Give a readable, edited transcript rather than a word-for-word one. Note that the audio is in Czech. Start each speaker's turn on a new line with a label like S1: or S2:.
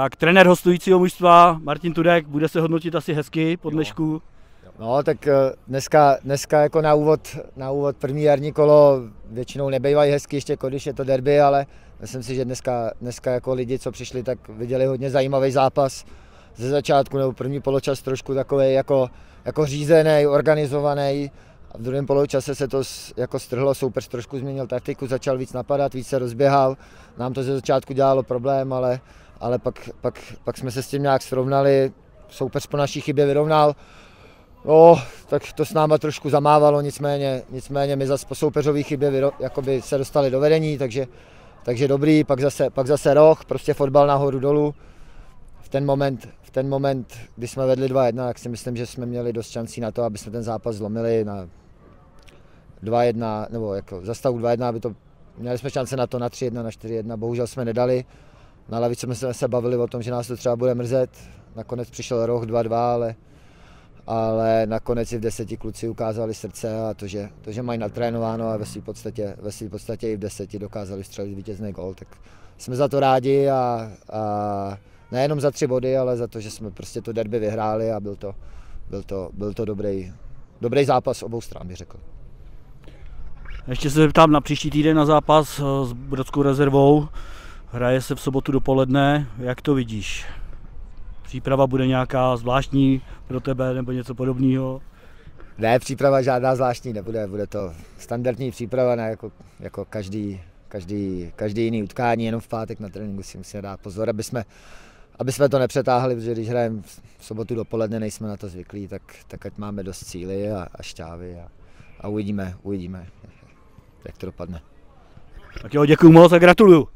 S1: Tak trenér hostujícího mužstva Martin Turek bude se hodnotit asi hezky po dnešku.
S2: No tak dneska jako na úvod první jarní kolo většinou nebývají hezky, ještě když je to derby, ale myslím si, že dneska jako lidi, co přišli, tak viděli hodně zajímavý zápas ze začátku, nebo první poločas trošku takový jako řízený, organizovaný. A v druhém poločase se to jako strhlo, soupeř trošku změnil taktiku, začal víc napadat, víc se rozběhal. Nám to ze začátku dělalo problém, ale pak jsme se s tím nějak srovnali, soupeř po naší chybě vyrovnal. No, tak to s náma trošku zamávalo, nicméně my zase po soupeřové chybě jakoby se dostali do vedení, takže dobrý, pak zase roh, prostě fotbal nahoru dolů. V ten moment, kdy jsme vedli 2-1, tak si myslím, že jsme měli dost šancí na to, aby jsme ten zápas zlomili na 2-1, nebo jako za stavu 2-1, aby to, měli jsme šance na to na 3-1, na 4-1, bohužel jsme nedali. Na lavici jsme se bavili o tom, že nás to třeba bude mrzet, nakonec přišel roh 2-2, ale nakonec i v 10 kluci ukázali srdce a to, že mají natrénováno a ve své podstatě i v 10 dokázali střelit vítězný gól, tak jsme za to rádi a nejenom za 3 body, ale za to, že jsme prostě to derby vyhráli a byl to dobrý zápas obou stran, bych řekl.
S1: Ještě se zeptám na příští týden na zápas s Brodskou rezervou. Hraje se v sobotu dopoledne, jak to vidíš? Příprava bude nějaká zvláštní pro tebe nebo něco podobného?
S2: Ne, příprava žádná zvláštní nebude, bude to standardní příprava, ne, jako každý jiný utkání, jenom v pátek na tréninku si musíme dát pozor, aby jsme to nepřetáhli, protože když hrajeme v sobotu dopoledne, nejsme na to zvyklí, tak ať máme dost síly a šťávy a uvidíme, jak to dopadne.
S1: Tak jo, děkuju moc a gratuluju.